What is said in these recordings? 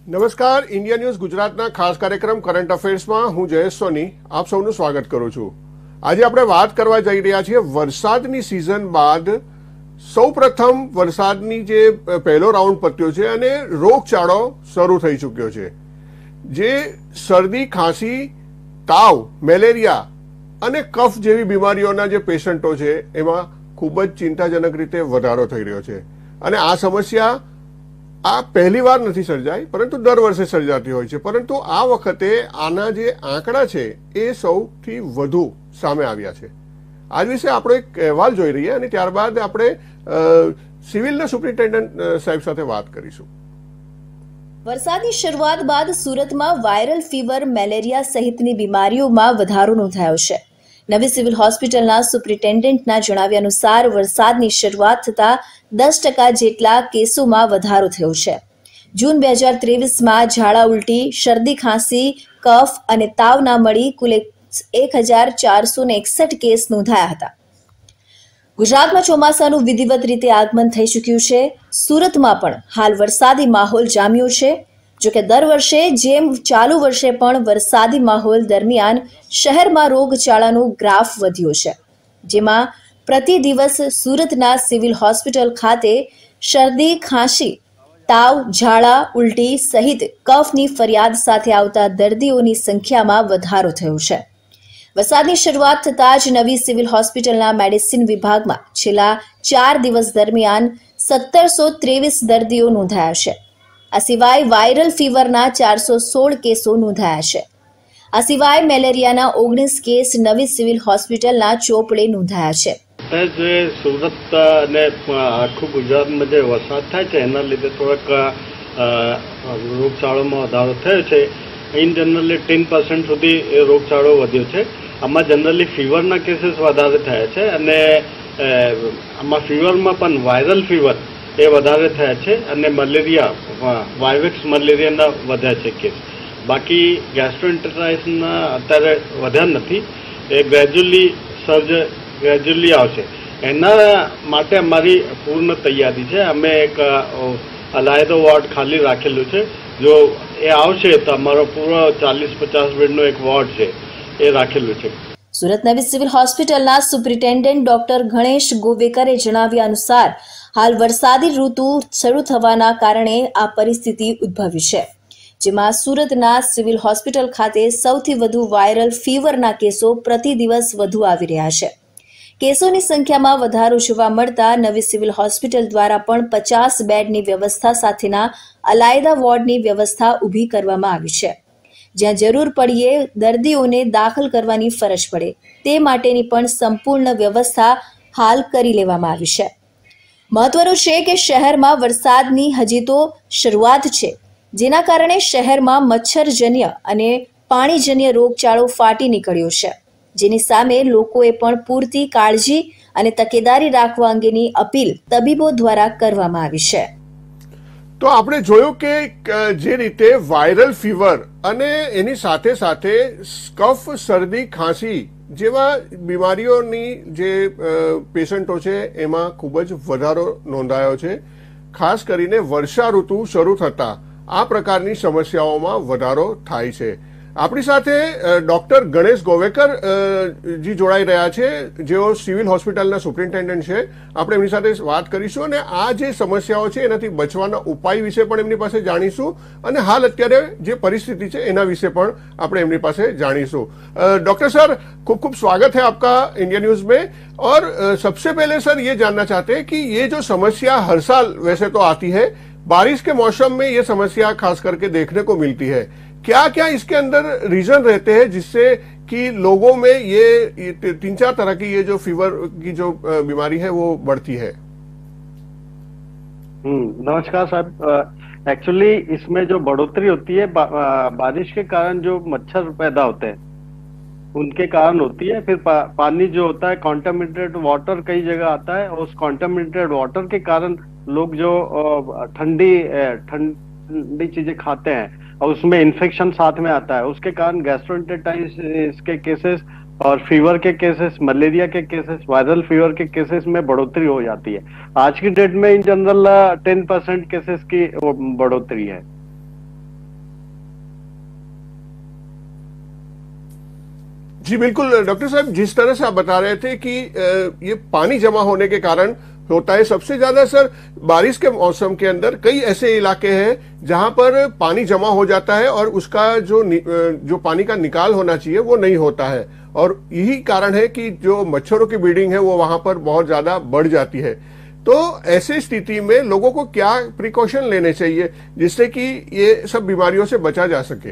નમસ્કાર, India news ગુજરાતના ખાસ કાર્યક્રમ કરંટ અફેર્સમાં હું જયેશ સોની આપ સૌનું સ્વાગત કરું છું। આજે આપણે વાત કરવા જઈ રહ્યા છીએ વરસાદની સિઝન બાદ સૌપ્રથમ વરસાદની જે પહેલો રાઉન્ડ પત્યો છે અને રોગચાળો શરૂ થઈ ચૂક્યો છે, જે શરદી, ખાંસી, તાવ, મેલેરિયા અને કફ જેવી બીમારીઓના જે પેશન્ટો છે એમાં ખૂબ જ ચિંતાજનક રીતે વધારો થઈ રહ્યો છે। અને આ સમસ્યા આ પહેલી વાર નથી સર્જાઈ, પરંતુ દર વર્ષે સર્જાતી હોય છે। પરંતુ આ વખતે આના જે આંકડા છે એ સૌથી વધુ સામે આવ્યા છે। આ વિશે આપણે એક અહેવાલ જોઈ રહીએ અને ત્યારબાદ આપણે સિવિલના સુપ્રિન્ટેન્ડન્ટ સાહેબ સાથે વાત કરીશું। વરસાદની શરૂઆત બાદ સુરતમાં વાયરલ ફીવર, મેલેરિયા સહિતની બીમારીઓમાં વધારો નોંધાયો છે। નવી સિવિલ હોસ્પિટલના સુપ્રિન્ટેન્ડન્ટના જણાવ્યા અનુસાર વરસાદની શરૂઆત થતાં 10% જેટલા કેસોમાં વધારો થયો છે। જૂન 2023માં ઝાડા ઉલટી, શરદી, ખાંસી, કફ અને તાવના મળી કુલ 1461 કેસ નોંધાયા હતા। ગુજરાતમાં ચોમાસાનું વિધિવત રીતે આગમન થઈ ચૂક્યું છે। સુરતમાં પણ હાલ વરસાદી માહોલ જામ્યો છે। જોકે દર વર્ષે જેમ ચાલુ વર્ષે પણ વરસાદી માહોલ દરમિયાન શહેરમાં રોગચાળાનો ગ્રાફ વધ્યો છે, જેમાં પ્રતિ દિવસ સુરતના સિવિલ હોસ્પિટલ ખાતે શરદી, ખાંસી, તાવ, ઝાડા, ઉલટી સહિત કફની ફરિયાદ સાથે આવતા દર્દીઓની સંખ્યામાં વધારો થયો છે। વરસાદની શરૂઆત થતાં જ નવી સિવિલ હોસ્પિટલના મેડિસિન વિભાગમાં છેલ્લા 4 દિવસ દરમિયાન 1723 દર્દીઓ નોંધાયા છે। આ સિવાય વાયરલ ફીવરના 416 કેસો નોંધાયા છે। આ સિવાય મેલેરિયાના 19 કેસ નવી સિવિલ હોસ્પિટલના ચોપડે નોંધાયા છે। સુરત અને આખું ગુજરાતમાં જે વરસાદ થાય છે એના લીધે થોડાક રોગચાળામાં વધારો થયો છે। ઇન જનરલી 10% સુધી એ રોગચાળો વધ્યો છે। આમાં જનરલી ફીવરના કેસીસ વધારે થયા છે અને આમાં ફીવરમાં પણ વાયરલ ફીવર એ વધારે થયા છે અને મલેરિયા, વાયવેક્સ મલેરિયાના વધ્યા છે કેસ। બાકી ગેસ્ટ્રોએન્ટેરાઇટિસના અત્યારે વધ્યા નથી, એ ગ્રેજ્યુઅલી આવશે। એના માટે અમારી પૂર્ણ તૈયારી છે। અમે એક અલાયદો વોર્ડ ખાલી રાખેલું છે। જો એ આવશે તો અમારો પૂરો 40-50 બેડનો એક વોર્ડ છે એ રાખેલું છે। સુરત નવી સિવિલ હોસ્પિટલના સુપ્રિન્ટેન્ડન્ટ ડોક્ટર ગણેશ ગોવેકરે જણાવ્યા અનુસાર હાલ વરસાદી ઋતુ શરૂ થવાના કારણે આ પરિસ્થિતિ ઉદ્ભવી છે, જેમાં સુરતના સિવિલ હોસ્પિટલ ખાતે સૌથી વધુ વાયરલ ફીવરના કેસો પ્રતિ દિવસ વધુ આવી રહ્યા છે। કેસોની સંખ્યામાં વધારો જોવા મળતા નવી સિવિલ હોસ્પિટલ દ્વારા પણ 50 બેડની વ્યવસ્થા સાથેના અલાયદા વોર્ડની વ્યવસ્થા ઊભી કરવામાં આવી છે, જ્યાં જરૂર પડીએ દર્દીઓને દાખલ કરવાની ફરજ પડે તે માટેની પણ સંપૂર્ણ વ્યવસ્થા હાલ કરી લેવામાં આવી છે। મહત્વનું છે કે શહેરમાં વરસાદની હજી તો શરૂઆત છે, જેના કારણે શહેરમાં મચ્છરજન્ય અને પાણીજન્ય રોગચાળો ફાટી નીકળ્યો છે, જેની સામે લોકોએ પણ પૂરતી કાળજી અને તકેદારી રાખવા અંગેની અપીલ તબીબો દ્વારા કરવામાં આવી છે। તો આપણે જોયું કે જે રીતે વાયરલ ફીવર અને એની સાથે સાથે કફ, શરદી, ખાંસી જેવા બીમારીઓની જે પેશન્ટો છે એમાં ખૂબ જ વધારો નોંધાયો છે। ખાસ કરીને વર્ષા ઋતુ શરૂ થતાં આ પ્રકારની સમસ્યાઓમાં વધારો થાય છે। આપણી સાથે ડોક્ટર ગણેશ ગોવેકર જી જોડાઈ રહ્યા છે, જેઓ સિવિલ હોસ્પિટલના સુપ્રિન્ટેન્ડન્ટ છે। આપણે એમની સાથે વાત કરીશું અને આ જે સમસ્યાઓ છે એનાથી બચવાના ઉપાય વિશે પણ એમની પાસે જાણીશું અને હાલ અત્યારે જે પરિસ્થિતિ છે એના વિશે પણ આપણે એમની પાસે જાણીશું। डॉक्टर सर, खूब खूब स्वागत है आपका इंडिया न्यूज में। और सबसे पहले सर ये जानना चाहते हैं कि ये जो समस्या हर साल वैसे तो आती है, बारिश के मौसम में ये समस्या खास करके देखने को मिलती है, क्या क्या इसके अंदर रीजन रहते हैं जिससे कि लोगों में ये 3-4 तरह की ये जो फीवर की जो बीमारी है वो बढ़ती है? नमस्कार साहब। एक्चुअली इसमें जो बढ़ोतरी होती है बारिश के कारण जो मच्छर पैदा होते हैं उनके कारण होती है। फिर पानी जो होता है कॉन्टामिनेटेड वाटर कई जगह आता है, और उस कॉन्टामिनेटेड वाटर के कारण लोग जो ठंडी चीजें खाते हैं और उसमें इन्फेक्शन साथ में आता है, उसके कारण गैस्ट्रोएंटेराइटिस के केसेस और फीवर के केसेस, मलेरिया के केसेस, वायरल फीवर के केसेस में बढ़ोतरी हो जाती है। आज की डेट में इन जनरल 10% केसेस की बढ़ोतरी है। जी बिल्कुल डॉक्टर साहब, जिस तरह से आप बता रहे थे कि ये पानी जमा होने के कारण होता है, सबसे ज्यादा सर बारिश के मौसम के अंदर कई ऐसे इलाके हैं जहां पर पानी जमा हो जाता है और उसका जो पानी का निकाल होना चाहिए वो नहीं होता है, और यही कारण है कि जो मच्छरों की ब्रीडिंग है वो वहां पर बहुत ज्यादा बढ़ जाती है। तो ऐसे स्थिति में लोगों को क्या प्रिकॉशन लेने चाहिए जिससे कि ये सब बीमारियों से बचा जा सके?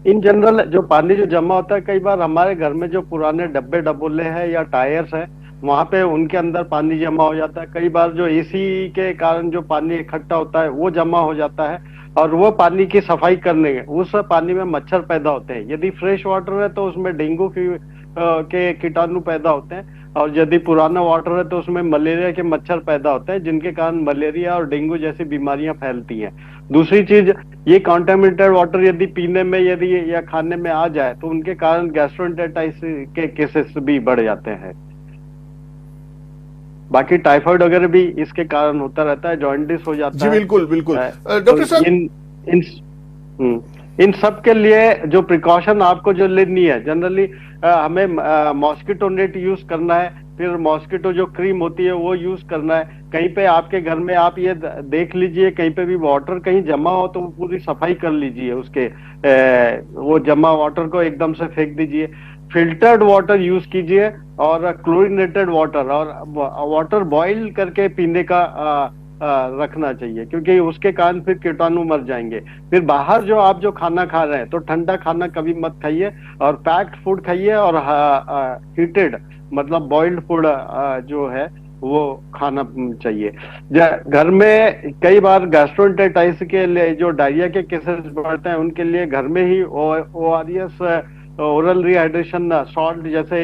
इन जनरल जो पानी जो जमा होता है, कई बार हमारे घर में जो पुराने डब्बे डबोले हैं या टायर्स हैं, वहां पे उनके अंदर पानी जमा हो जाता है। कई बार जो एसी के कारण जो पानी इकट्ठा होता है वो जमा हो जाता है, और वो पानी की सफाई करने उस पानी में मच्छर पैदा होते हैं। यदि फ्रेश वाटर है तो उसमें डेंगू के कीटाणु पैदा होते हैं, और यदि पुराना वाटर है तो उसमें मलेरिया के मच्छर पैदा होते हैं, जिनके कारण मलेरिया और डेंगू जैसी बीमारियां फैलती हैं। दूसरी चीज, ये कॉन्टामिनेटेड वाटर यदि पीने में या खाने में आ जाए तो उनके कारण गैस्ट्रोएंटेराइटिस के केसेस भी बढ़ जाते हैं। बाकी टाइफाइड वगैरह भी इसके कारण होता रहता है, जॉइंटिस हो जाता है। जी बिल्कुल बिल्कुल डॉक्टर साहब, इन सब के लिए जो प्रिकॉशन आपको जो लेनी है, जनरली हमें मॉस्किटो नेट यूज करना है, फिर मॉस्किटो जो क्रीम होती है वो यूज करना है। कहीं पे आपके घर में आप ये देख लीजिए, कहीं पे भी वाटर कहीं जमा हो तो पूरी सफाई कर लीजिए, उसके वो जमा वाटर को एकदम से फेंक दीजिए। फिल्टर्ड वाटर यूज कीजिए, और क्लोरिनेटेड वाटर और वाटर बॉईल करके पीने का रखना चाहिए, क्योंकि उसके कारण फिर कीटाणु मर जाएंगे। फिर बाहर जो आप जो खाना खा रहे हैं तो ठंडा खाना कभी मत खाइए, और पैक्ड फूड खाइए, और हीटेड मतलब बॉइल्ड फूड जो है वो खाना चाहिए। घर में कई बार गैस्ट्रोएंटेराइटिस के लिए जो डायरिया के केसेस बढ़ते हैं, उनके लिए घर में ही ORS ओरल रिहाइड्रेशन सॉल्ट जैसे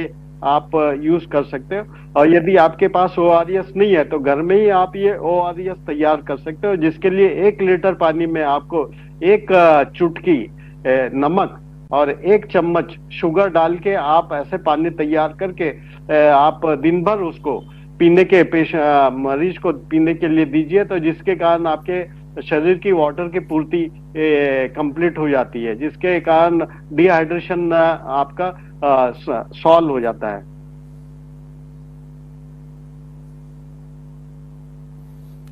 आप यूज कर सकते हो। और यदि आपके पास ORS नहीं है तो घर में ही आप ये ORS तैयार कर सकते हो, जिसके लिए 1 लीटर पानी में आपको 1 चुटकी नमक और 1 चम्मच शुगर डाल के आप ऐसे पानी तैयार करके आप दिन भर उसको पीने के मरीज को पीने के लिए दीजिए, तो जिसके कारण आपके शरीर की वाटर की पूर्ति कंप्लीट हो जाती है, जिसके कारण डिहाइड्रेशन आपका सॉल्व हो जाता है।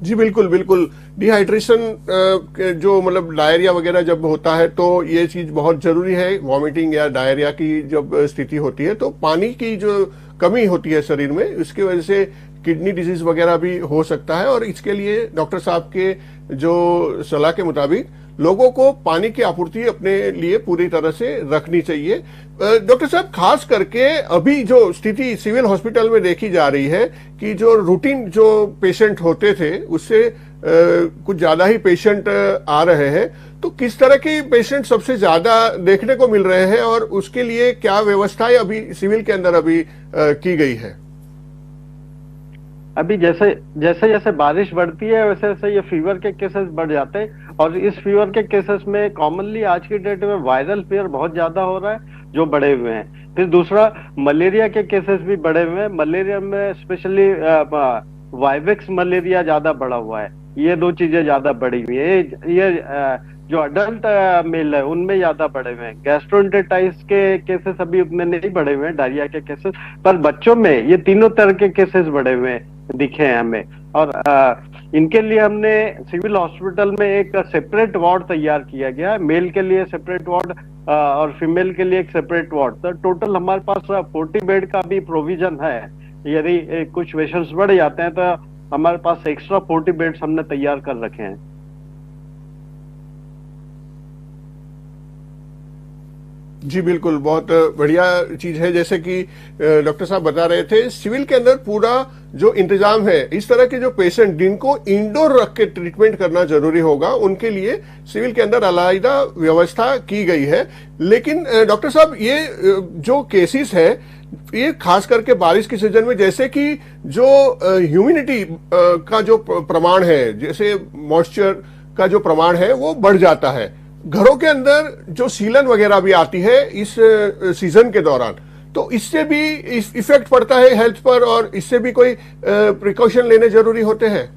जी बिल्कुल बिल्कुल, डिहाइड्रेशन जो मतलब डायरिया वगैरह जब होता है तो ये चीज बहुत जरूरी है। वॉमिटिंग या डायरिया की जब स्थिति होती है तो पानी की जो कमी होती है शरीर में, उसकी वजह से किडनी डिजीज वगैरह भी हो सकता है, और इसके लिए डॉक्टर साहब के जो सलाह के मुताबिक लोगों को पानी की आपूर्ति अपने लिए पूरी तरह से रखनी चाहिए। डॉक्टर साहब, खास करके अभी जो स्थिति सिविल हॉस्पिटल में देखी जा रही है कि जो रूटीन जो पेशेंट होते थे उससे कुछ ज्यादा ही पेशेंट आ रहे हैं, तो किस तरह के पेशेंट सबसे ज्यादा देखने को मिल रहे हैं और उसके लिए क्या व्यवस्थाएं अभी सिविल के अंदर अभी की गई है? अभी जैसे जैसे बारिश बढ़ती है वैसे वैसे ये फीवर के केसेस बढ़ जाते हैं, और इस फीवर के केसेस में कॉमनली आज की डेट में वायरल फीवर बहुत ज्यादा हो रहा है जो बढ़े हुए हैं। फिर दूसरा, मलेरिया के केसेस भी बढ़े हुए हैं। मलेरिया में स्पेशली वाइवेक्स मलेरिया ज्यादा बढ़ा हुआ है। ये 2 चीजें ज्यादा बढ़ी हुई है। ये जो अडल्ट मेल है उनमें ज्यादा बढ़े हुए हैं। गैस्ट्रोएंटेराइटिस के केसेस अभी उतने नहीं बढ़े हुए हैं, डायरिया के केसेस, पर बच्चों में ये तीनों तरह के केसेस बढ़े हुए दिखे हैं हमें। और इनके लिए हमने सिविल हॉस्पिटल में एक सेपरेट वार्ड तैयार किया गया है, मेल के लिए सेपरेट वार्ड और फीमेल के लिए एक सेपरेट वार्ड। तो टोटल हमारे पास 40 बेड का भी प्रोविजन है। यदि कुछ पेशेंट्स बढ़ जाते हैं तो हमारे पास एक्स्ट्रा 40 बेड्स हमने तैयार कर रखे हैं। जी बिल्कुल, बहुत बढ़िया चीज है। जैसे कि डॉक्टर साहब बता रहे थे, सिविल के अंदर पूरा जो इंतजाम है, इस तरह के जो पेशेंट जिनको इंडोर रख के ट्रीटमेंट करना जरूरी होगा उनके लिए सिविल के अंदर अलग व्यवस्था की गई है। लेकिन डॉक्टर साहब, ये जो केसेस है ये खास करके बारिश के सीजन में, जैसे कि जो ह्यूमिडिटी का जो प्रमाण है, जैसे मॉइस्चर का जो प्रमाण है वो बढ़ जाता है। घरों के अंदर जो सीलन वगैरह भी आती है इस सीजन के दौरान, तो इससे भी इफेक्ट पड़ता है हेल्थ पर, और इससे भी कोई प्रिकॉशन लेने जरूरी होते हैं?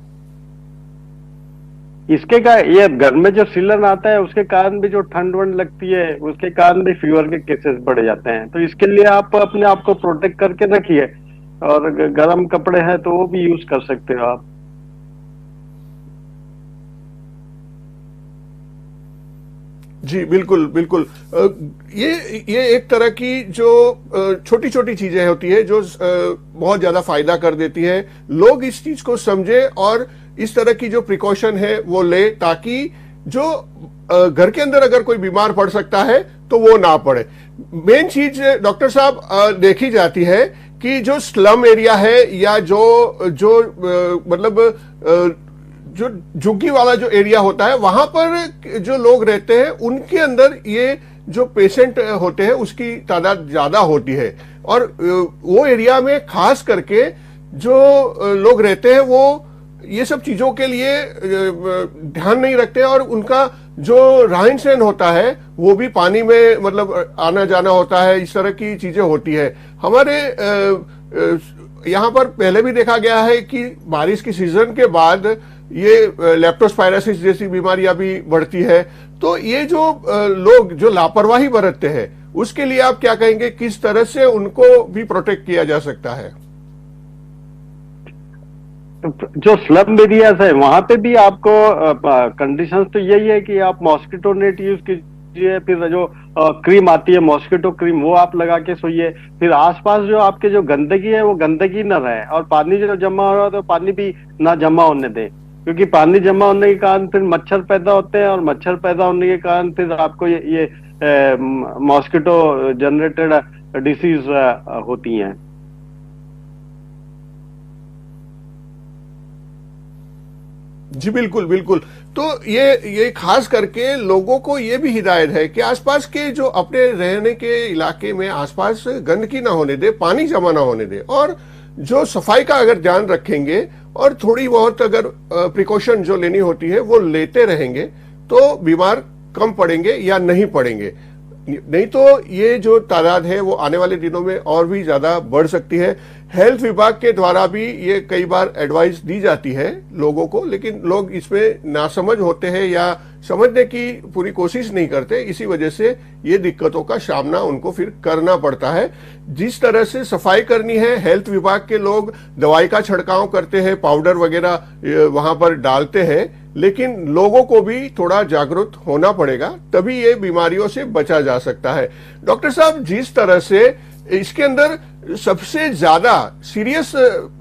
इसके का ये घर में जो सीलन आता है उसके कारण भी जो ठंड वंड लगती है उसके कारण भी फीवर के केसेस बढ़ जाते हैं। तो इसके लिए आप अपने आप को प्रोटेक्ट करके रखिए, और गर्म कपड़े हैं तो वो भी यूज कर सकते हो आप। जी बिल्कुल बिल्कुल। ये एक तरह की जो छोटी छोटी चीजें होती है जो बहुत ज्यादा फायदा कर देती है। लोग इस चीज को समझे और इस तरह की जो प्रिकॉशन है वो ले, ताकि जो घर के अंदर अगर कोई बीमार पड़ सकता है तो वो ना पड़े। मेन चीज डॉक्टर साहब देखी जाती है कि जो स्लम एरिया है या जो जो मतलब जो झुग्गी वाला जो एरिया होता है वहां पर जो लोग रहते हैं उनके अंदर ये जो पेशेंट होते हैं उसकी तादाद ज्यादा होती है। और वो एरिया में खास करके जो लोग रहते हैं वो ये सब चीजों के लिए ध्यान नहीं रखते, और उनका जो रहन सहन होता है वो भी पानी में मतलब आना जाना होता है, इस तरह की चीजें होती है। हमारे यहाँ पर पहले भी देखा गया है कि बारिश की सीजन के बाद ये लेप्टोस्पायरोसिस जैसी बीमारियां भी बढ़ती है। तो ये जो लोग जो लापरवाही बरतते हैं उसके लिए आप क्या कहेंगे, किस तरह से उनको भी प्रोटेक्ट किया जा सकता है? जो स्लम एरियाज है वहां पे भी आपको कंडीशंस तो यही है कि आप मॉस्किटो नेट यूज कीजिए, फिर जो क्रीम आती है मॉस्किटो क्रीम वो आप लगा के सोइए। फिर आसपास जो आपके जो गंदगी है वो गंदगी न रहे, और पानी जो जमा हो रहा है तो पानी भी ना जमा होने दें, क्योंकि पानी जमा होने के कारण फिर मच्छर पैदा होते हैं, और मच्छर पैदा होने के कारण फिर आपको ये मॉस्किटो जनरेटेड डिसीज होती हैं। जी बिल्कुल बिल्कुल। तो ये खास करके लोगों को ये भी हिदायत है कि आसपास के जो अपने रहने के इलाके में आसपास गंदगी ना होने दे, पानी जमा ना होने दे, और जो सफाई का अगर ध्यान रखेंगे और थोड़ी बहुत अगर प्रिकॉशन जो लेनी होती है वो लेते रहेंगे तो बीमार कम पड़ेंगे या नहीं पड़ेंगे। नहीं तो ये जो तादाद है वो आने वाले दिनों में और भी ज्यादा बढ़ सकती है। हेल्थ विभाग के द्वारा भी ये कई बार एडवाइस दी जाती है लोगों को, लेकिन लोग इसमें नासमझ होते हैं या समझने की पूरी कोशिश नहीं करते। इसी वजह से ये दिक्कतों का सामना उनको फिर करना पड़ता है। जिस तरह से सफाई करनी है, हेल्थ विभाग के लोग दवाई का छिड़काव करते हैं, पाउडर वगैरह वहां पर डालते हैं, लेकिन लोगों को भी थोड़ा जागरूक होना पड़ेगा, तभी ये बीमारियों से बचा जा सकता है। डॉक्टर साहब, जिस तरह से इसके अंदर सबसे ज्यादा सीरियस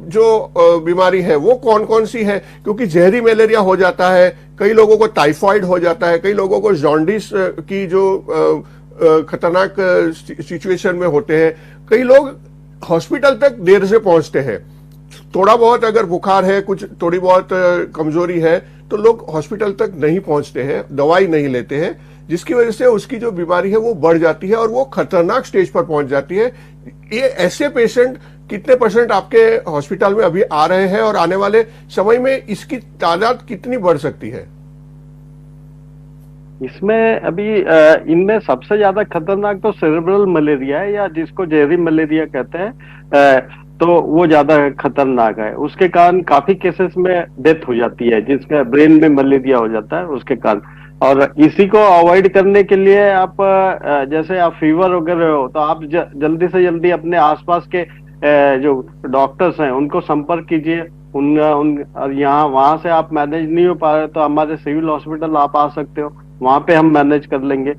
जो बीमारी है वो कौन कौन सी है? क्योंकि जहरी मलेरिया हो जाता है, कई लोगों को टाइफाइड हो जाता है, कई लोगों को जॉन्डिस की जो खतरनाक सिचुएशन में होते हैं, कई लोग हॉस्पिटल तक देर से पहुंचते हैं। थोड़ा बहुत अगर बुखार है, कुछ थोड़ी बहुत कमजोरी है तो लोग हॉस्पिटल तक नहीं पहुंचते हैं, दवाई नहीं लेते हैं, जिसकी वजह से उसकी जो बीमारी है वो बढ़ जाती है और वो खतरनाक स्टेज पर पहुंच जाती है। ये ऐसे पेशेंट कितने परसेंट आपके हॉस्पिटल में अभी आ रहे हैं और आने वाले समय में इसकी तादाद कितनी बढ़ सकती है? इसमें अभी इनमें सबसे ज्यादा खतरनाक तो सेरेब्रल मलेरिया है, या जिसको जहरी मलेरिया कहते हैं, तो वो ज्यादा खतरनाक है। उसके कारण काफी केसेस में डेथ हो जाती है, जिसका ब्रेन में मलेरिया हो जाता है उसके कारण। और इसी को अवॉइड करने के लिए आप जैसे आप फीवर वगैरह हो तो आप जल्दी से जल्दी अपने आसपास के जो डॉक्टर्स हैं उनको संपर्क कीजिए। यहाँ वहां से आप मैनेज नहीं हो पा रहे तो हमारे सिविल हॉस्पिटल आप आ सकते हो, वहां पे हम मैनेज कर लेंगे।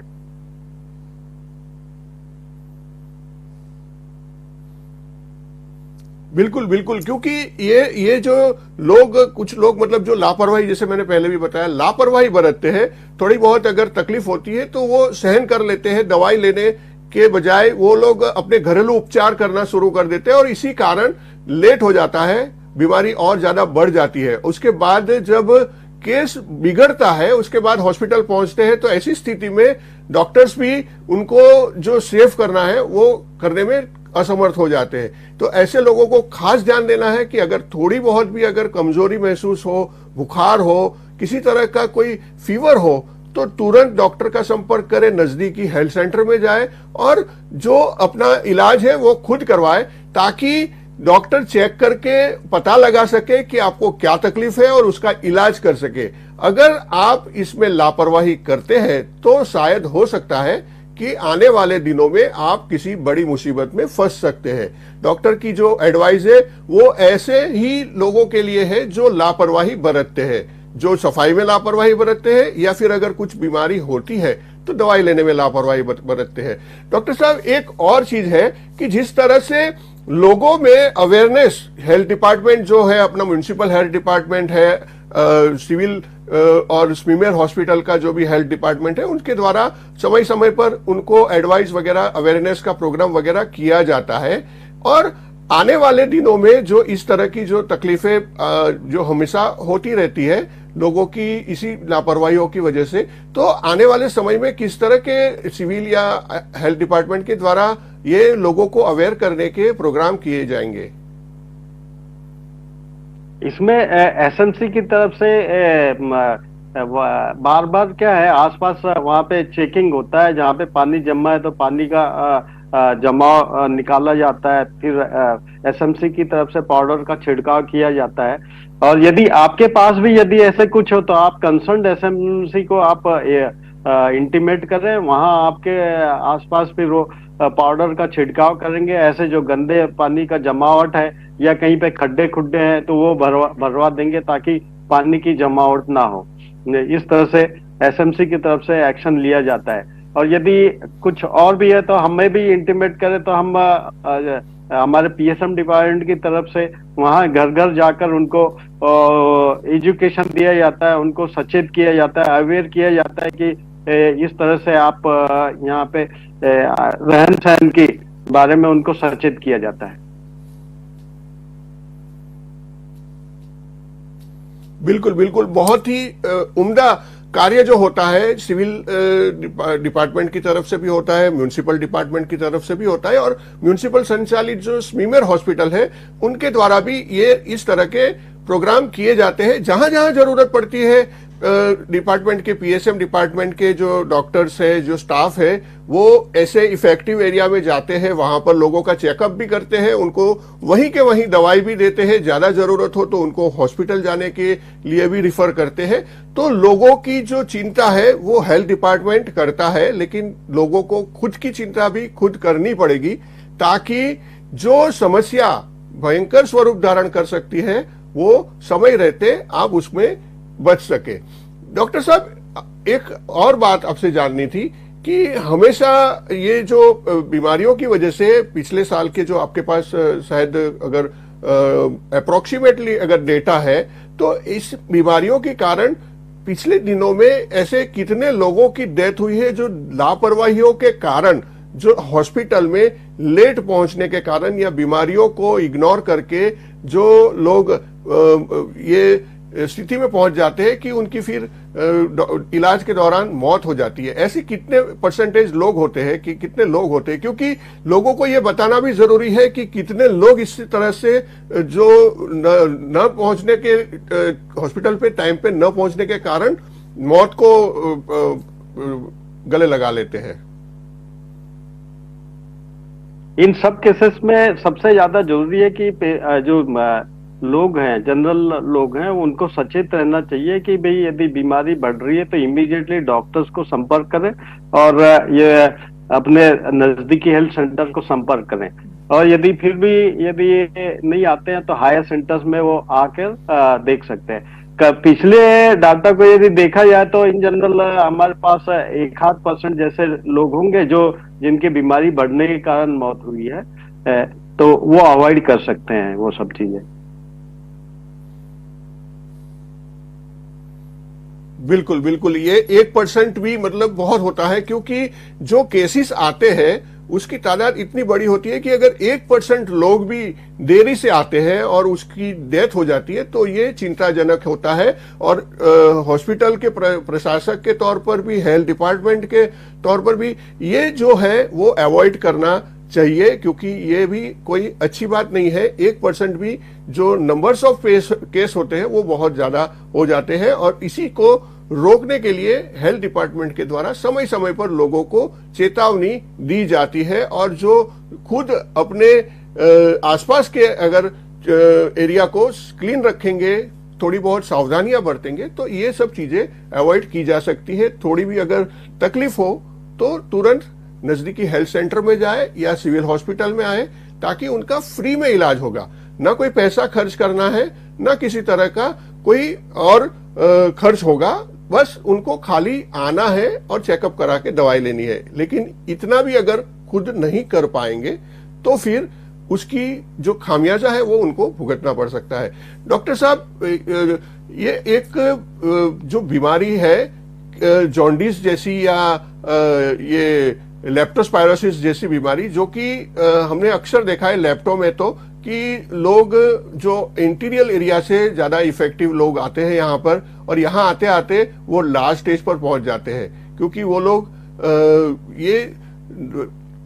बिल्कुल बिल्कुल, क्योंकि ये जो लोग, कुछ लोग मतलब जो लापरवाही, जैसे मैंने पहले भी बताया, लापरवाही बरतते हैं। थोड़ी बहुत अगर तकलीफ होती है तो वो सहन कर लेते हैं, दवाई लेने के बजाय वो लोग अपने घरेलू उपचार करना शुरू कर देते हैं, और इसी कारण लेट हो जाता है, बीमारी और ज्यादा बढ़ जाती है। उसके बाद जब केस बिगड़ता है उसके बाद हॉस्पिटल पहुंचते हैं तो ऐसी स्थिति में डॉक्टर्स भी उनको जो सेव करना है वो करने में असमर्थ हो जाते हैं। तो ऐसे लोगों को खास ध्यान देना है कि अगर थोड़ी बहुत भी अगर कमजोरी महसूस हो, बुखार हो, किसी तरह का कोई फीवर हो, तो तुरंत डॉक्टर का संपर्क करें, नजदीकी हेल्थ सेंटर में जाए और जो अपना इलाज है वो खुद करवाए, ताकि डॉक्टर चेक करके पता लगा सके कि आपको क्या तकलीफ है और उसका इलाज कर सके। अगर आप इसमें लापरवाही करते हैं तो शायद हो सकता है कि आने वाले दिनों में आप किसी बड़ी मुसीबत में फंस सकते हैं। डॉक्टर की जो एडवाइस है वो ऐसे ही लोगों के लिए है जो लापरवाही बरतते हैं, जो सफाई में लापरवाही बरतते हैं या फिर अगर कुछ बीमारी होती है तो दवाई लेने में लापरवाही बरतते हैं। डॉक्टर साहब, एक और चीज है कि जिस तरह से लोगों में अवेयरनेस, हेल्थ डिपार्टमेंट जो है अपना म्युनिसिपल हेल्थ डिपार्टमेंट है, सिविल और स्मीमेर हॉस्पिटल का जो भी हेल्थ डिपार्टमेंट है, उनके द्वारा समय समय पर उनको एडवाइस वगैरह, अवेयरनेस का प्रोग्राम वगैरह किया जाता है। और आने वाले दिनों में जो इस तरह की जो तकलीफें जो हमेशा होती रहती है लोगों की इसी लापरवाहियों की वजह से, तो आने वाले समय में किस तरह के सिविल या हेल्थ डिपार्टमेंट के द्वारा ये लोगों को अवेयर करने के प्रोग्राम किए जाएंगे? इसमें एसएमसी की तरफ से बार बार क्या है, आसपास वहां पे चेकिंग होता है, जहाँ पे पानी जमा है तो पानी का जमाव निकाला जाता है। फिर एसएमसी की तरफ से पाउडर का छिड़काव किया जाता है। और यदि आपके पास भी यदि ऐसे कुछ हो तो आप कंसर्न एसएमसी को आप इंटीमेट करें, वहां आपके आसपास फिर वो पाउडर का छिड़काव करेंगे। ऐसे जो गंदे पानी का जमावट है या कहीं पे खड्डे खुड्डे हैं तो वो भरवा देंगे ताकि पानी की जमावट ना हो। इस तरह से एसएमसी की तरफ से एक्शन लिया जाता है। और यदि कुछ और भी है तो हमें भी इंटीमेट करें तो हम हमारे पीएसएम डिपार्टमेंट की तरफ से वहां घर घर जाकर उनको एजुकेशन दिया जाता है, उनको सचेत किया जाता है, अवेयर किया जाता है कि इस तरह से आप यहाँ पे रहन सहन के बारे में उनको सचेत किया जाता है। बिल्कुल बिल्कुल, बहुत ही उम्दा कार्य जो होता है सिविल डिपार्टमेंट की तरफ से भी होता है, म्युनिसिपल डिपार्टमेंट की तरफ से भी होता है, और म्युनिसिपल संचालित जो स्मीमेर हॉस्पिटल है उनके द्वारा भी ये इस तरह के प्रोग्राम किए जाते हैं। जहां जहां जरूरत पड़ती है डिपार्टमेंट के, पीएसएम डिपार्टमेंट के जो डॉक्टर्स है, जो स्टाफ है, वो ऐसे इफेक्टिव एरिया में जाते हैं, वहां पर लोगों का चेकअप भी करते हैं, उनको वहीं के वहीं दवाई भी देते हैं, ज्यादा जरूरत हो तो उनको हॉस्पिटल जाने के लिए भी रिफर करते हैं। तो लोगों की जो चिंता है वो हेल्थ डिपार्टमेंट करता है, लेकिन लोगों को खुद की चिंता भी खुद करनी पड़ेगी ताकि जो समस्या भयंकर स्वरूप धारण कर सकती है वो समय रहते आप उसमें बच सके। डॉक्टर साहब, एक और बात आपसे जाननी थी कि हमेशा ये जो बीमारियों की वजह से पिछले साल के जो आपके पास शायद अगर अप्रोक्सीमेटली अगर डेटा है तो इस बीमारियों के कारण पिछले दिनों में ऐसे कितने लोगों की डेथ हुई है जो लापरवाहियों के कारण, जो हॉस्पिटल में लेट पहुंचने के कारण या बीमारियों को इग्नोर करके जो लोग ये स्थिति में पहुंच जाते हैं कि उनकी फिर इलाज के दौरान मौत हो जाती है। ऐसे कितने परसेंटेज लोग होते हैं, कि कितने लोग होते हैं? क्योंकि लोगों को यह बताना भी जरूरी है कि कितने लोग इस तरह से जो न पहुंचने के, हॉस्पिटल पे टाइम पे न पहुंचने के कारण मौत को गले लगा लेते हैं। इन सब केसेस में सबसे ज्यादा जरूरी है कि जो लोग हैं, जनरल लोग हैं, उनको सचेत रहना चाहिए कि भाई यदि बीमारी बढ़ रही है तो इमीडिएटली डॉक्टर्स को संपर्क करें और ये अपने नजदीकी हेल्थ सेंटर को संपर्क करें। और यदि फिर भी यदि नहीं आते हैं तो हायर सेंटर्स में वो आकर देख सकते हैं। पिछले डाटा को यदि देखा जाए तो इन जनरल हमारे पास 1-8% जैसे लोग होंगे जो जिनकी बीमारी बढ़ने के कारण मौत हुई है, तो वो अवॉइड कर सकते हैं वो सब चीजें। बिल्कुल बिल्कुल, ये 1% भी मतलब बहुत होता है, क्योंकि जो केसेस आते हैं उसकी तादाद इतनी बड़ी होती है कि अगर 1% लोग भी देरी से आते हैं और उसकी डेथ हो जाती है तो ये चिंताजनक होता है। और हॉस्पिटल के प्रशासक के तौर पर भी, हेल्थ डिपार्टमेंट के तौर पर भी ये जो है वो अवॉइड करना चाहिए, क्योंकि ये भी कोई अच्छी बात नहीं है। 1% भी जो नंबर्स ऑफ केस होते हैं वो बहुत ज्यादा हो जाते हैं, और इसी को रोकने के लिए हेल्थ डिपार्टमेंट के द्वारा समय समय पर लोगों को चेतावनी दी जाती है। और जो खुद अपने आसपास के अगर एरिया को क्लीन रखेंगे, थोड़ी बहुत सावधानियां बरतेंगे तो ये सब चीजें अवॉइड की जा सकती है। थोड़ी भी अगर तकलीफ हो तो तुरंत नजदीकी हेल्थ सेंटर में जाए या सिविल हॉस्पिटल में आए, ताकि उनका फ्री में इलाज होगा। ना कोई पैसा खर्च करना है, ना किसी तरह का कोई और खर्च होगा, बस उनको खाली आना है और चेकअप करा के दवाई लेनी है। लेकिन इतना भी अगर खुद नहीं कर पाएंगे तो फिर उसकी जो खामियाजा है वो उनको भुगतना पड़ सकता है। डॉक्टर साहब, ये एक जो बीमारी है जॉन्डिस जैसी या ये लेप्टोस्पायरोसिस जैसी बीमारी, जो कि हमने अक्सर देखा है लैप्टो में तो कि लोग जो इंटीरियर एरिया से ज्यादा इफेक्टिव लोग आते हैं यहाँ पर, और यहाँ आते आते वो लास्ट स्टेज पर पहुंच जाते हैं, क्योंकि वो लोग ये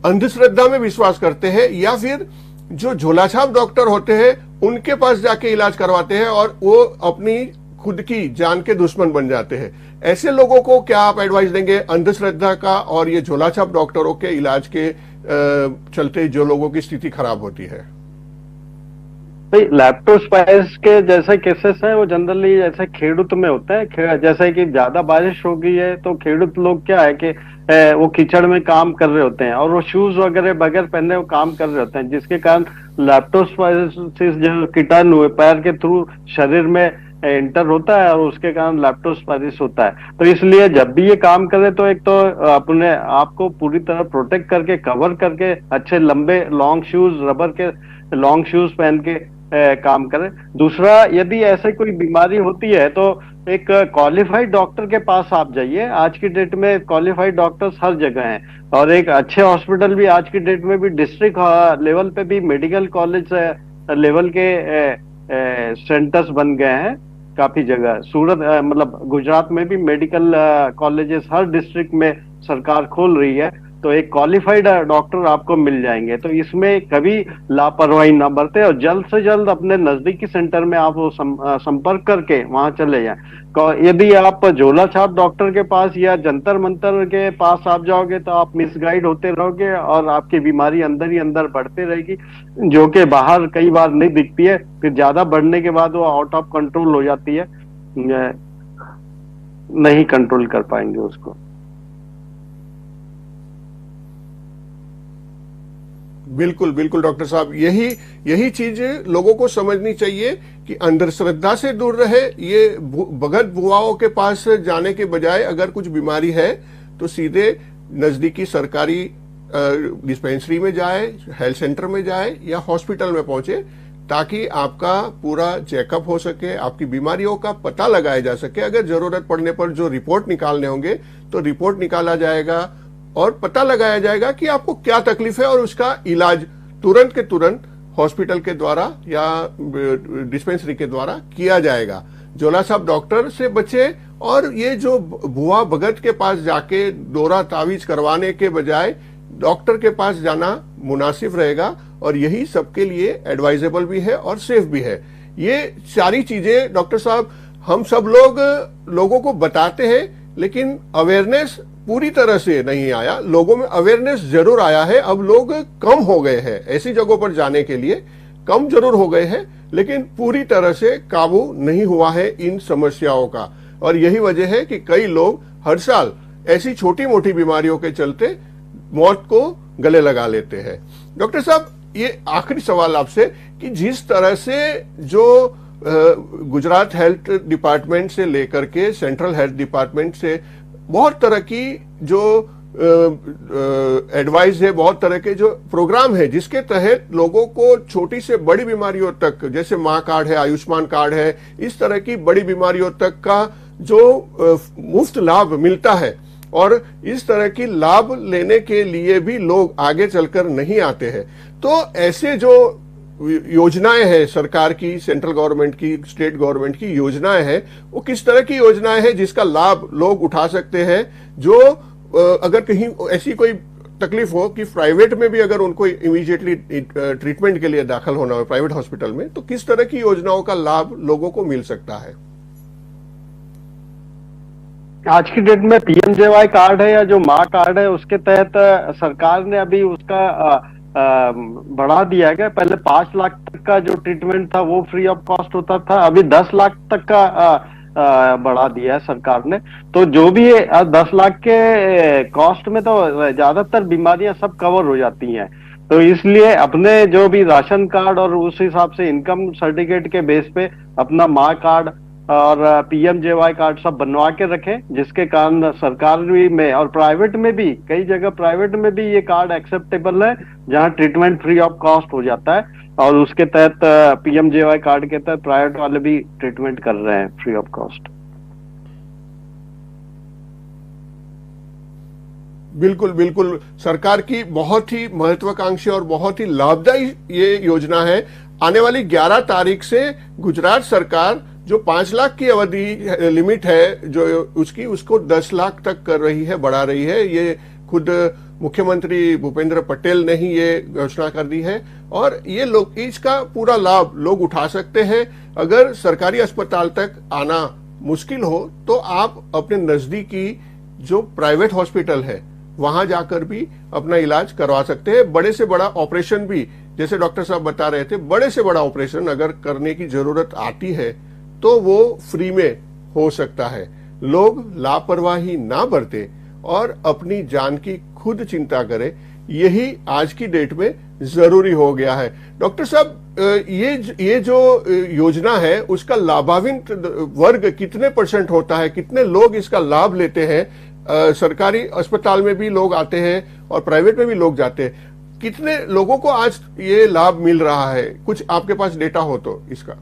अंधश्रद्धा में विश्वास करते हैं या फिर जो झोलाछाप डॉक्टर होते हैं उनके पास जाके इलाज करवाते हैं और वो अपनी खुद की जान के दुश्मन बन जाते हैं। ऐसे लोगों को क्या आप एडवाइस देंगे अंधश्रद्धा का और ये झोलाछाप डॉक्टरों के इलाज के चलते जो लोगों की स्थिति खराब होती है? लैप्टोस्पायरोसिस के जैसे केसेस हैं वो जनरली जैसे खेडूत में होते हैं। जैसे कि ज्यादा बारिश हो गई है तो खेडूत लोग क्या है कि वो कीचड़ में काम कर रहे होते हैं और वो शूज वगैरह बगैर पहने वो काम कर रहे होते हैं, जिसके कारण लैप्टोस्पायरोसिस जो कीटाणु है पैर के थ्रू शरीर में एंटर होता है और उसके कारण लैप्टोस्पायरोसिस होता है। तो इसलिए जब भी ये काम करे तो एक तो अपने आप को पूरी तरह प्रोटेक्ट करके कवर करके अच्छे लंबे लॉन्ग शूज, रबर के लॉन्ग शूज पहन के काम करें। दूसरा, यदि ऐसे कोई बीमारी होती है तो एक क्वालिफाइड डॉक्टर के पास आप जाइए। आज की डेट में क्वालिफाइड डॉक्टर्स हर जगह हैं और एक अच्छे हॉस्पिटल भी आज की डेट में भी डिस्ट्रिक्ट लेवल पे भी मेडिकल कॉलेज लेवल के सेंटर्स बन गए हैं काफी जगह। सूरत मतलब गुजरात में भी मेडिकल कॉलेजेस हर डिस्ट्रिक्ट में सरकार खोल रही है, तो एक क्वालिफाइड डॉक्टर आपको मिल जाएंगे। तो इसमें कभी लापरवाही ना बरते और जल्द से जल्द अपने नजदीकी सेंटर में आप वो संपर्क करके वहां चले जाएं। यदि आप झोलाछाप डॉक्टर के पास या जंतर मंतर के पास आप जाओगे तो आप मिसगाइड होते रहोगे और आपकी बीमारी अंदर ही अंदर बढ़ती रहेगी, जो कि बाहर कई बार नहीं दिखती है। फिर ज्यादा बढ़ने के बाद वो आउट ऑफ कंट्रोल हो जाती है, नहीं कंट्रोल कर पाएंगे उसको। बिल्कुल बिल्कुल डॉक्टर साहब, यही चीज लोगों को समझनी चाहिए कि अंधश्रद्धा से दूर रहे। ये भगत बुआओं के पास जाने के बजाय अगर कुछ बीमारी है तो सीधे नजदीकी सरकारी डिस्पेंसरी में जाए, हेल्थ सेंटर में जाए या हॉस्पिटल में पहुंचे, ताकि आपका पूरा चेकअप हो सके, आपकी बीमारियों का पता लगाया जा सके। अगर जरूरत पड़ने पर जो रिपोर्ट निकालने होंगे तो रिपोर्ट निकाला जाएगा और पता लगाया जाएगा कि आपको क्या तकलीफ है और उसका इलाज तुरंत के तुरंत हॉस्पिटल के द्वारा या डिस्पेंसरी के द्वारा किया जाएगा। झोलाछाप डॉक्टर से बचे और ये जो भुआ भगत के पास जाके डोरा तावीज करवाने के बजाय डॉक्टर के पास जाना मुनासिब रहेगा और यही सबके लिए एडवाइजेबल भी है और सेफ भी है। ये सारी चीजें डॉक्टर साहब हम सब लोगों को बताते हैं, लेकिन अवेयरनेस पूरी तरह से नहीं आया। लोगों में अवेयरनेस जरूर आया है, अब लोग कम हो गए हैं ऐसी जगहों पर जाने के लिए, कम जरूर हो गए हैं, लेकिन पूरी तरह से काबू नहीं हुआ है इन समस्याओं का। और यही वजह है कि कई लोग हर साल ऐसी छोटी मोटी बीमारियों के चलते मौत को गले लगा लेते हैं। डॉक्टर साहब, ये आखिरी सवाल आपसे कि जिस तरह से जो गुजरात हेल्थ डिपार्टमेंट से लेकर के सेंट्रल हेल्थ डिपार्टमेंट से बहुत तरह की जो एडवाइस है, बहुत तरह के जो प्रोग्राम है जिसके तहत लोगों को छोटी से बड़ी बीमारियों तक, जैसे माँ कार्ड है, आयुष्मान कार्ड है, इस तरह की बड़ी बीमारियों तक का जो मुफ्त लाभ मिलता है, और इस तरह की लाभ लेने के लिए भी लोग आगे चलकर नहीं आते हैं। तो ऐसे जो योजनाएं हैं सरकार की, सेंट्रल गवर्नमेंट की, स्टेट गवर्नमेंट की योजनाएं हैं, वो किस तरह की योजनाएं हैं जिसका लाभ लोग उठा सकते हैं, जो अगर कहीं ऐसी कोई तकलीफ हो कि प्राइवेट में भी अगर उनको इमीडिएटली ट्रीटमेंट के लिए दाखिल होना हो प्राइवेट हॉस्पिटल में, तो किस तरह की योजनाओं का लाभ लोगों को मिल सकता है? आज की डेट में पीएमजेवाई कार्ड है या जो माँ कार्ड है, उसके तहत सरकार ने अभी उसका बढ़ा दिया गया। पहले 5 लाख तक का जो ट्रीटमेंट था वो फ्री ऑफ कॉस्ट होता था, अभी 10 लाख तक का बढ़ा दिया है सरकार ने। तो जो भी 10 लाख के कॉस्ट में तो ज्यादातर बीमारियां सब कवर हो जाती हैं। तो इसलिए अपने जो भी राशन कार्ड और उस हिसाब से इनकम सर्टिफिकेट के बेस पे अपना माँ कार्ड और PMJY कार्ड सब बनवा के रखें, जिसके कारण सरकारी में और प्राइवेट में भी, कई जगह प्राइवेट में भी ये कार्ड एक्सेप्टेबल है, जहां ट्रीटमेंट फ्री ऑफ कॉस्ट हो जाता है। और उसके तहत PMJY कार्ड के तहत प्राइवेट वाले भी ट्रीटमेंट कर रहे हैं फ्री ऑफ कॉस्ट। बिल्कुल बिल्कुल, सरकार की बहुत ही महत्वाकांक्षी और बहुत ही लाभदायी ये योजना है। आने वाली 11 तारीख से गुजरात सरकार जो 5 लाख की अवधि लिमिट है जो उसको 10 लाख तक कर रही है, बढ़ा रही है। ये खुद मुख्यमंत्री भूपेंद्र पटेल ने ही ये घोषणा कर दी है और ये लोग इसका पूरा लाभ लोग उठा सकते हैं। अगर सरकारी अस्पताल तक आना मुश्किल हो तो आप अपने नजदीकी जो प्राइवेट हॉस्पिटल है वहां जाकर भी अपना इलाज करवा सकते हैं। बड़े से बड़ा ऑपरेशन भी, जैसे डॉक्टर साहब बता रहे थे, बड़े से बड़ा ऑपरेशन अगर करने की जरूरत आती है तो वो फ्री में हो सकता है। लोग लापरवाही ना बरते और अपनी जान की खुद चिंता करें, यही आज की डेट में जरूरी हो गया है। डॉक्टर साहब, ये जो योजना है उसका लाभान्वित वर्ग कितने % होता है, कितने लोग इसका लाभ लेते हैं? सरकारी अस्पताल में भी लोग आते हैं और प्राइवेट में भी लोग जाते हैं, कितने लोगों को आज ये लाभ मिल रहा है? कुछ आपके पास डेटा हो तो इसका।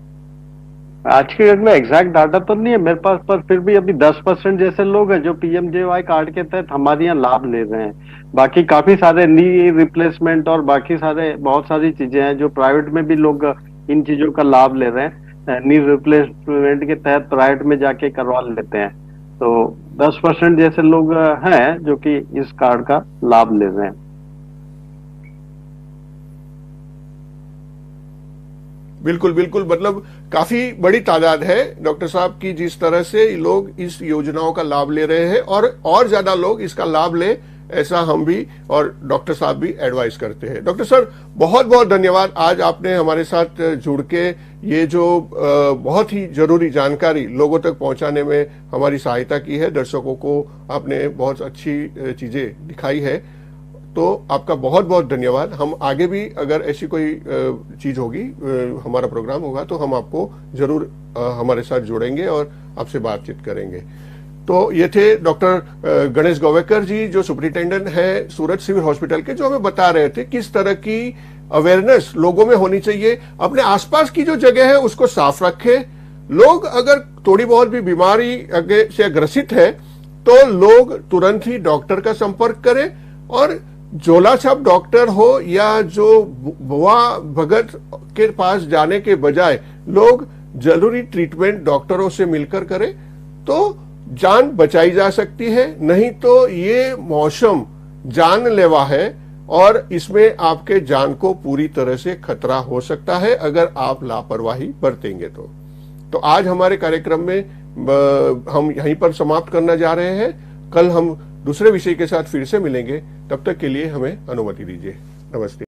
आज के डेट में एग्जैक्ट डाटा तो नहीं है मेरे पास, पर फिर भी अभी 10% जैसे लोग हैं जो PMJY कार्ड के तहत हमारे यहाँ लाभ ले रहे हैं। बाकी काफी सारे नी रिप्लेसमेंट और बाकी सारे बहुत सारी चीजें हैं जो प्राइवेट में भी लोग इन चीजों का लाभ ले रहे हैं। नी रिप्लेसमेंट के तहत प्राइवेट में जाके करवा लेते हैं। तो 10% जैसे लोग हैं जो कि इस कार्ड का लाभ ले रहे हैं। बिल्कुल बिल्कुल, मतलब काफी बड़ी तादाद है डॉक्टर साहब की, जिस तरह से लोग इस योजनाओं का लाभ ले रहे हैं और ज्यादा लोग इसका लाभ ले, ऐसा हम भी और डॉक्टर साहब भी एडवाइस करते हैं। डॉक्टर सर, बहुत बहुत धन्यवाद, आज आपने हमारे साथ जुड़ के ये जो बहुत ही जरूरी जानकारी लोगों तक पहुंचाने में हमारी सहायता की है। दर्शकों को आपने बहुत अच्छी चीजें दिखाई है, तो आपका बहुत बहुत धन्यवाद। हम आगे भी अगर ऐसी कोई चीज होगी, हमारा प्रोग्राम होगा, तो हम आपको जरूर हमारे साथ जोड़ेंगे और आपसे बातचीत करेंगे। तो ये थे डॉक्टर गणेश गोवेकर जी, जो सुपरिटेंडेंट है सूरत सिविल हॉस्पिटल के, जो हमें बता रहे थे किस तरह की अवेयरनेस लोगों में होनी चाहिए। अपने आसपास की जो जगह है उसको साफ रखें। लोग अगर थोड़ी बहुत भी बीमारी से ग्रसित है तो लोग तुरंत ही डॉक्टर का संपर्क करें, और झोला छाप डॉक्टर हो या जो बुआ भगत के पास जाने के बजाय लोग जरूरी ट्रीटमेंट डॉक्टरों से मिलकर करें तो जान बचाई जा सकती है। नहीं तो ये मौसम जानलेवा है और इसमें आपके जान को पूरी तरह से खतरा हो सकता है अगर आप लापरवाही बरतेंगे तो आज हमारे कार्यक्रम में हम यहीं पर समाप्त करना जा रहे हैं। कल हम दूसरे विषय के साथ फिर से मिलेंगे, तब तक के लिए हमें अनुमति दीजिए। नमस्ते।